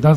10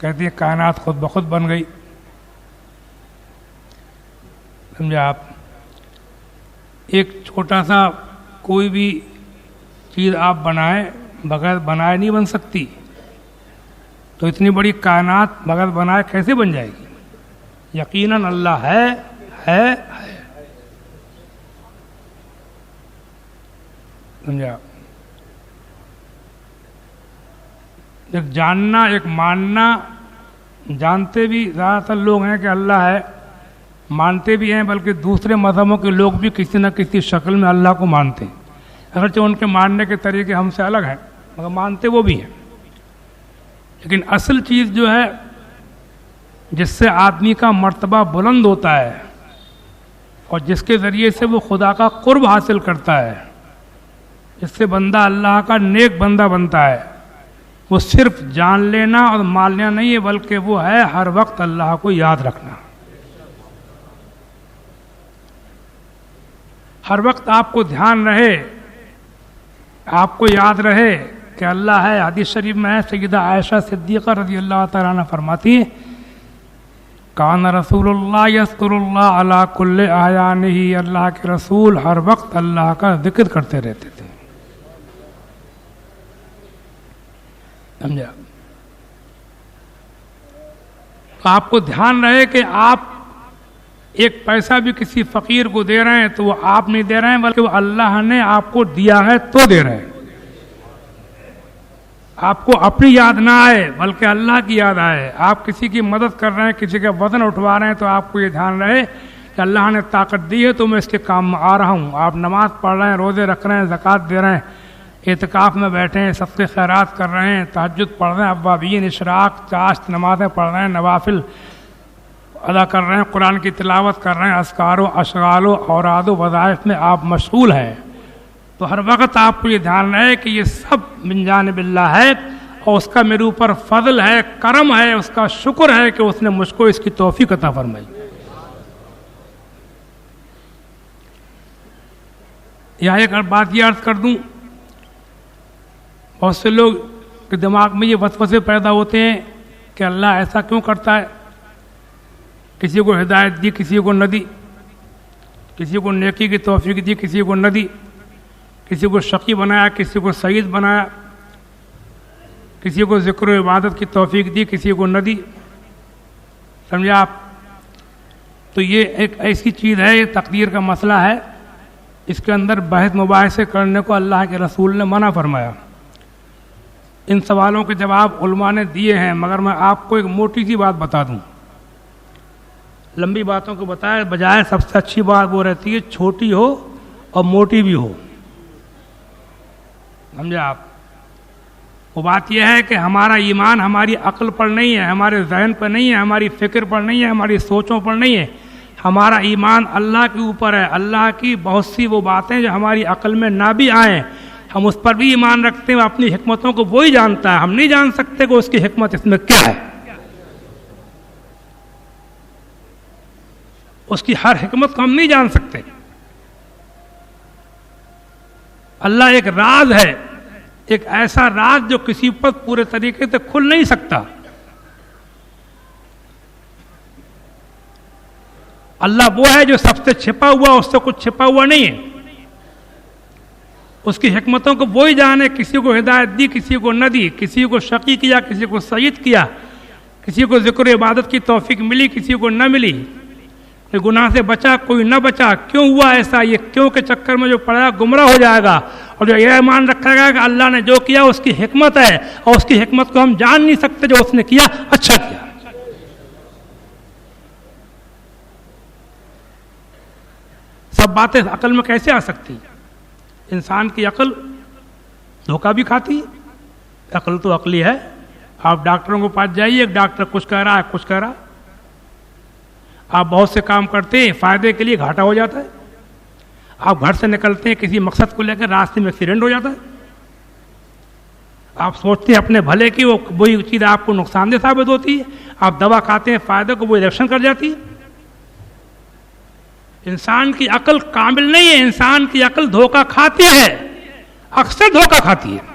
کہتی ہیں کائنات خود بخود بن گئی. سمجھے آپ؟ ایک چھوٹا سا کوئی بھی چیز آپ بنائیں بغیر بنائے نہیں بن سکتی، تو اتنی بڑی کائنات بغیر بنائے کیسے بن جائے گی؟ یقیناً اللہ ہے. سمجھا؟ ایک جاننا ایک ماننا، جانتے بھی زیادہ تر لوگ ہیں کہ اللہ ہے، مانتے بھی ہیں، بلکہ دوسرے مذہبوں کے لوگ بھی کسی نہ کسی شکل میں اللہ کو مانتے ہیں، اگرچہ ان کے ماننے کے طریقے ہم سے الگ ہیں مگر مانتے وہ بھی ہیں. لیکن اصل چیز جو ہے جس سے آدمی کا مرتبہ بلند ہوتا ہے اور جس کے ذریعے سے وہ خدا کا قرب حاصل کرتا ہے، جس سے بندہ اللہ کا نیک بندہ بنتا ہے، وہ صرف جان لینا اور مان لینا نہیں ہے، بلکہ وہ ہے ہر وقت اللہ کو یاد رکھنا. ہر وقت آپ کو دھیان رہے، آپ کو یاد رہے کہ اللہ ہے. حدیث شریف میں ہے، سیدہ عائشہ صدیقہ رضی اللہ تعالیٰ عنہ فرماتی ہیں کان رسول اللہ یذکر اللہ علی کل احیانہ، اللہ کے رسول ہر وقت اللہ کا ذکر کرتے رہتے تھے. سمجھا؟ تو آپ کو دھیان رہے کہ آپ ایک پیسہ بھی کسی فقیر کو دے رہے ہیں تو وہ آپ نہیں دے رہے ہیں، بلکہ وہ اللہ نے آپ کو دیا ہے تو دے رہے ہیں. آپ کو اپنی یاد نہ آئے بلکہ اللہ کی یاد آئے. آپ کسی کی مدد کر رہے ہیں، کسی کا وزن اٹھوا رہے ہیں، تو آپ کو یہ دھیان رہے کہ اللہ نے طاقت دی ہے تو میں اس کے کام میں آ رہا ہوں. آپ نماز پڑھ رہے ہیں، روزے رکھ رہے ہیں، زکوٰۃ دے رہے ہیں، اعتکاف میں بیٹھے ہیں، صدقے خیرات کر رہے ہیں، تہجد پڑھ رہے ہیں، اوابین، اشراق، چاشت نمازیں پڑھ رہے ہیں، نوافل ادا کر رہے ہیں، قرآن کی تلاوت کر رہے ہیں، اذکار و اشغال و اوراد و وظائف میں آپ مشغول ہیں. تو ہر وقت آپ کو یہ دھیان رہے کہ یہ سب من جانب اللہ ہے اور اس کا میرے اوپر فضل ہے، کرم ہے، اس کا شکر ہے کہ اس نے مجھ کو اس کی توفیق عطا فرمائی. یہاں ایک بات یہ عرض کر دوں، بہت سے لوگ کے دماغ میں یہ وسوسے پیدا ہوتے ہیں کہ اللہ ایسا کیوں کرتا ہے، کسی کو ہدایت دی کسی کو نہ دی، کسی کو نیکی کی توفیق دی کسی کو نہ دی، کسی کو شقی بنایا کسی کو سعید بنایا، کسی کو ذکر و عبادت کی توفیق دی کسی کو نہ دی. سمجھا آپ؟ تو یہ ایک ایسی چیز ہے، یہ تقدیر کا مسئلہ ہے، اس کے اندر بحث مباحثے کرنے کو اللہ کے رسول نے منع فرمایا. ان سوالوں کے جواب علماء نے دیے ہیں، مگر میں آپ کو ایک موٹی سی بات بتا دوں. لمبی باتوں کو بتائے بجائے سب سے اچھی بات وہ رہتی ہے چھوٹی ہو اور موٹی بھی ہو. سمجھے آپ؟ وہ بات یہ ہے کہ ہمارا ایمان ہماری عقل پر نہیں ہے، ہمارے ذہن پر نہیں ہے، ہماری فکر پر نہیں ہے، ہماری سوچوں پر نہیں ہے. ہمارا ایمان اللہ کے اوپر ہے. اللہ کی بہت سی وہ باتیں جو ہماری عقل میں نہ بھی آئیں ہم اس پر بھی ایمان رکھتے ہیں. اپنی حکمتوں کو وہی جانتا ہے، ہم نہیں جان سکتے کہ اس کی حکمت اس میں کیا ہے. اس کی ہر حکمت کو ہم نہیں جان سکتے. اللہ ایک راز ہے، ایک ایسا راز جو کسی پر پورے طریقے سے کھل نہیں سکتا. اللہ وہ ہے جو سب سے چھپا ہوا، اس سے کچھ چھپا ہوا نہیں ہے. اس کی حکمتوں کو وہی جانے، کسی کو ہدایت دی کسی کو نہ دی، کسی کو شقی کیا کسی کو سعید کیا، کسی کو ذکر عبادت کی توفیق ملی کسی کو نہ ملی، کوئی گناہ سے بچا کوئی نہ بچا. کیوں ہوا ایسا؟ یہ کیوں کے چکر میں جو پڑا گمراہ ہو جائے گا، اور جو یہ ایمان رکھے گا کہ اللہ نے جو کیا اس کی حکمت ہے اور اس کی حکمت کو ہم جان نہیں سکتے، جو اس نے کیا اچھا کیا. سب باتیں عقل میں کیسے آ سکتی؟ انسان کی عقل دھوکہ بھی کھاتی ہے. عقل تو عقلی ہے. آپ ڈاکٹروں کو پاس جائیے، ایک ڈاکٹر کچھ کہہ رہا ہے کچھ کہہ رہا. آپ بہت سے کام کرتے ہیں فائدے کے لیے، گھاٹا ہو جاتا ہے. آپ گھر سے نکلتے ہیں کسی مقصد کو لے کر، راستے میں ایکسیڈنٹ ہو جاتا ہے. آپ سوچتے ہیں اپنے بھلے کی، وہی چیز آپ کو نقصان دہ ثابت ہوتی ہے. آپ دوا کھاتے ہیں فائدے کو، وہ ریئیکشن کر جاتی ہے. انسان کی عقل کامل نہیں ہے. انسان کی عقل دھوکہ کھاتی ہے، اکثر دھوکہ کھاتی ہے.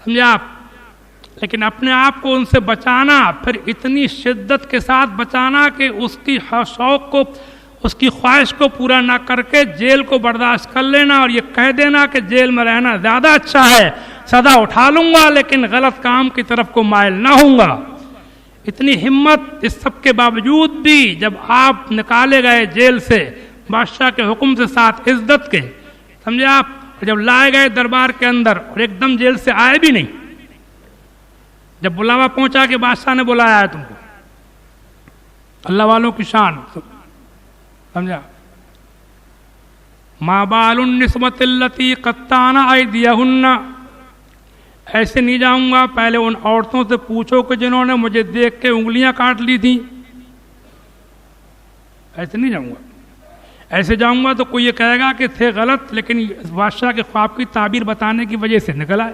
سمجھے آپ. لیکن اپنے آپ کو ان سے بچانا، پھر اتنی شدت کے ساتھ بچانا کہ اس کی شوق کو، اس کی خواہش کو پورا نہ کر کے جیل کو برداشت کر لینا اور یہ کہہ دینا کہ جیل میں رہنا زیادہ اچھا ہے، سزا اٹھا لوں گا لیکن غلط کام کی طرف کو مائل نہ ہوں گا. اتنی ہمت. اس سب کے باوجود بھی جب آپ نکالے گئے جیل سے بادشاہ کے حکم سے ساتھ عزت کے، سمجھے آپ، جب لائے گئے دربار کے اندر اور ایک دم جیل سے آئے بھی نہیں، جب بلاوا پہنچا کہ بادشاہ نے بلایا ہے تم کو، اللہ والوں کی شان، سمجھا. ما بال النسوۃ اللتی قطعن ایدیہن، ایسے نہیں جاؤں گا، پہلے ان عورتوں سے پوچھو کہ جنہوں نے مجھے دیکھ کے انگلیاں کاٹ لی تھیں. ایسے نہیں جاؤں گا. ایسے جاؤں گا تو کوئی یہ کہے گا کہ تھے غلط، لیکن بادشاہ کے خواب کی تعبیر بتانے کی وجہ سے نکل آئے.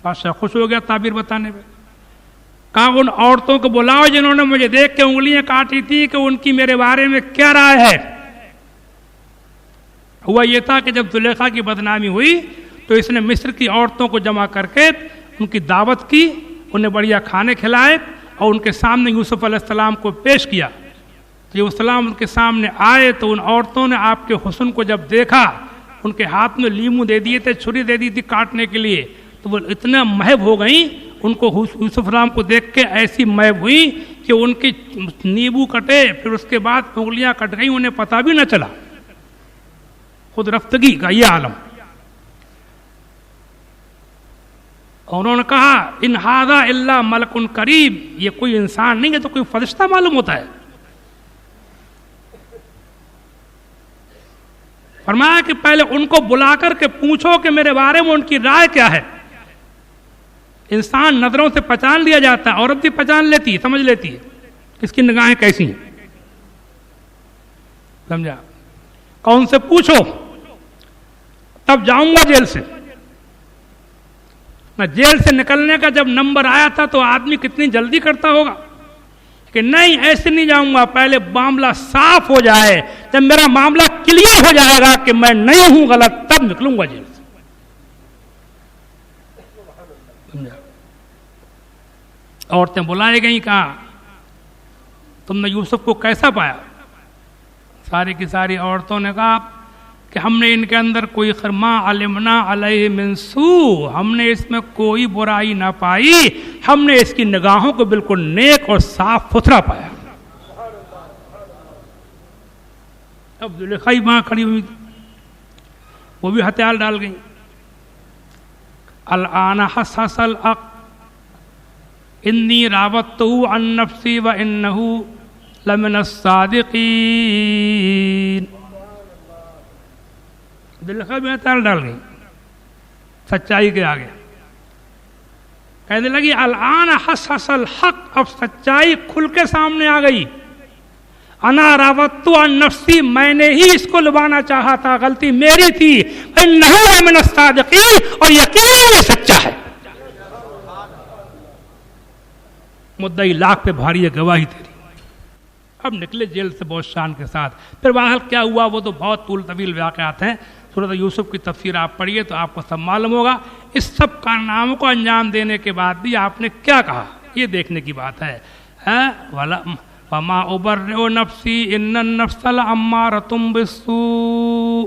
بادشاہ خوش ہو گیا تعبیر بتانے پہ. کہا ان عورتوں کو بلاؤ جنہوں نے مجھے دیکھ کے انگلیاں کاٹی تھی کہ ان کی میرے بارے میں کیا رائے ہے. ہوا یہ تھا کہ جب زلیخا کی بدنامی ہوئی تو اس نے مصر کی عورتوں کو جمع کر کے ان کی دعوت کی، انہیں بڑھیا کھانے کھلائے اور ان کے سامنے یوسف علیہ السلام کو پیش کیا. جب السلام ان کے سامنے آئے تو ان عورتوں نے آپ کے حسن کو جب دیکھا، ان کے ہاتھ میں لیمو دے دیے تھے، چھری دے دی تھی کاٹنے کے لیے، تو وہ اتنا محب ہو گئیں. ان کو یوسف السلام کو دیکھ کے ایسی محب ہوئی کہ ان کی نیبو کٹے، پھر اس کے بعد انگلیاں کٹ گئیں، انہیں پتہ بھی نہ چلا. خود رفتگی کا یہ عالم. اور انہوں نے کہا ان ھذا الا ملک کریم، یہ کوئی انسان نہیں ہے تو کوئی فرشتہ معلوم ہوتا ہے. فرمایا کہ پہلے ان کو بلا کر کے پوچھو کہ میرے بارے میں ان کی رائے کیا ہے. انسان نظروں سے پہچان لیا جاتا ہے، عورت بھی پہچان لیتی ہے، سمجھ لیتی ہے اس کی نگاہیں کیسی ہیں. سمجھا. کون سے پوچھو تب جاؤں گا جیل سے. نہ جیل سے نکلنے کا جب نمبر آیا تھا تو آدمی کتنی جلدی کرتا ہوگا کہ نہیں ایسے نہیں جاؤں گا، پہلے معاملہ صاف ہو جائے. جب میرا معاملہ کلیئر ہو جائے گا کہ میں نہیں ہوں غلط تب نکلوں گا جیل سے. عورتیں بلائی گئیں، کہا تم نے یوسف کو کیسا پایا؟ ساری کی ساری عورتوں نے کہا کہ ہم نے ان کے اندر کوئی ما علمنا علیہ من سوء، ہم نے اس میں کوئی برائی نہ پائی، ہم نے اس کی نگاہوں کو بالکل نیک اور صاف ستھرا پایا. اب زلیخا وہاں کھڑی ہوئی تھی، وہ بھی ہتھیار ڈال گئی. الآن حسس الحق انی راودتہ عن نفسی وانہ لمن الصادقین. زلیخا بھی ہتھیار ڈال گئی سچائی کے آگے. کہنے لگی الآن حسس الحق، اب سچائی کھل کے سامنے آ گئی. انا راودتہ عن نفسی، میں نے ہی اس کو لبانا چاہا تھا، غلطی میری تھی. انہ لمن الصادقین، اور یقیناً یہ سچا ہے. مدعی لاکھ پہ بھاری ہے گواہی تیری. اب نکلے جیل سے بہت شان کے ساتھ. پھر بہرحال کیا ہوا وہ تو بہت طول طویل واقعات ہیں. سورۃ یوسف کی تفسیر آپ پڑھیے تو آپ کو سب معلوم ہوگا. اس سب کارناموں کو انجام دینے کے بعد بھی آپ نے کیا کہا یہ دیکھنے کی بات ہے. وما ابرئ نفسی ان النفس لامارۃ بالسوء،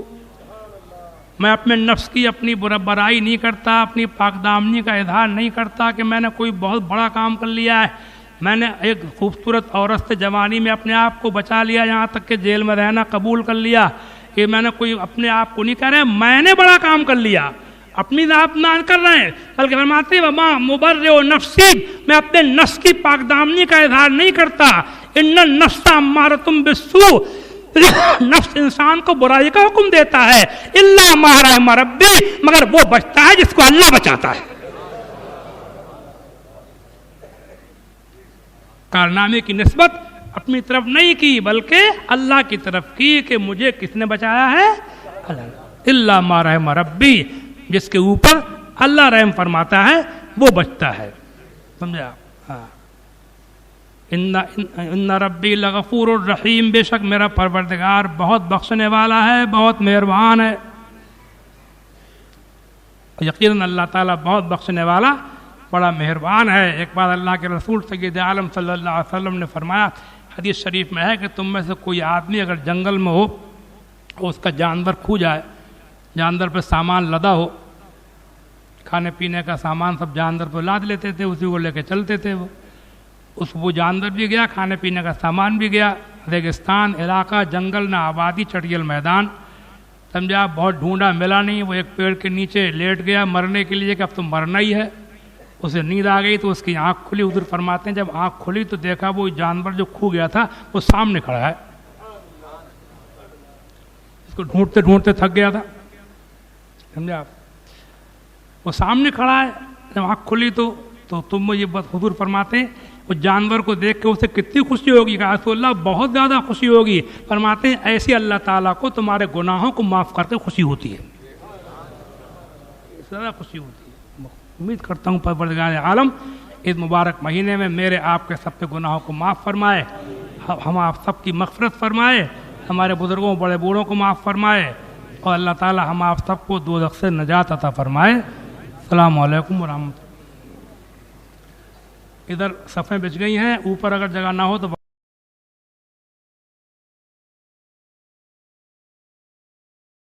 میں اپنے نفس کی اپنی برائی نہیں کرتا، اپنی پاک دامنی کا اظہار نہیں کرتا کہ میں نے کوئی بہت بڑا کام کر لیا ہے، میں نے ایک خوبصورت عورت سے جوانی میں اپنے آپ کو بچا لیا، یہاں تک کہ جیل میں رہنا قبول کر لیا. کہ میں نے کوئی اپنے آپ کو نہیں کہہ رہے میں نے بڑا کام کر لیا، اپنی ذات نان کر رہے ہیں. بلکہ فرماتے ہیں وما مبرئ نفسی، میں اپنے نفس کی پاک دامنی کا اظہار نہیں کرتا. ان النفس امارۃ بالسوء، نفس انسان کو برائی کا حکم دیتا ہے. الا ما رحم ربی، مگر وہ بچتا ہے جس کو اللہ بچاتا ہے. کارنامے کی نسبت اپنی طرف نہیں کی بلکہ اللہ کی طرف کی کہ مجھے کس نے بچایا ہے؟ اللہ. الا ما رحم ربی، جس کے اوپر اللہ رحم فرماتا ہے وہ بچتا ہے. سمجھا؟ ہاں. ان ربی لغفور الرحیم، بے شک میرا پروردگار بہت بخشنے والا ہے، بہت مہربان ہے. یقیناً اللہ تعالیٰ بہت بخشنے والا بڑا مہربان ہے۔ ایک بار اللہ کے رسول سید عالم صلی اللہ علیہ وسلم نے فرمایا، حدیث شریف میں ہے کہ تم میں سے کوئی آدمی اگر جنگل میں ہو اور اس کا جانور کھو جائے، جانور پہ سامان لدا ہو، کھانے پینے کا سامان سب جانور پہ لاد لیتے تھے، اسی کو لے کے چلتے تھے، وہ جانور بھی گیا، کھانے پینے کا سامان بھی گیا، ریگستان علاقہ، جنگل نہ آبادی، چٹیل میدان، سمجھا، بہت ڈھونڈا ملا نہیں، وہ ایک پیڑ کے نیچے لیٹ گیا مرنے کے لیے کہ اب تو مرنا ہی ہے، اسے نیند آ گئی تو اس کی آنکھ کھلی۔ حضور فرماتے ہیں جب آنکھ کھلی تو دیکھا وہ جانور جو کھو گیا تھا وہ سامنے کھڑا ہے، اس کو ڈھونڈتے ڈھونڈتے تھک گیا تھا، سمجھا آپ، وہ سامنے کھڑا ہے۔ جب آنکھ کھلی تو تم یہ بات حضور فرماتے ہیں وہ جانور کو دیکھ کے اسے کتنی خوشی ہوگی، کہ رسول اللہ بہت زیادہ خوشی ہوگی۔ فرماتے ہیں ایسی اللہ تعالیٰ کو تمہارے گناہوں کو معاف کر کے خوشی ہوتی ہے، زیادہ خوشی ہوتی ہے۔ امید کرتا ہوں پروردگار عالم اس مبارک مہینے میں میرے آپ کے سب کے گناہوں کو معاف فرمائے، ہم آپ سب کی مغفرت فرمائے، ہمارے بزرگوں بڑے بوڑھوں کو معاف فرمائے، اور اللہ تعالیٰ ہم آپ سب کو دوزخ سے نجات عطا فرمائے۔ السلام علیکم ورحمۃ اللہ۔ ادھر صفیں بچ گئی ہیں، اوپر اگر جگہ نہ ہو تو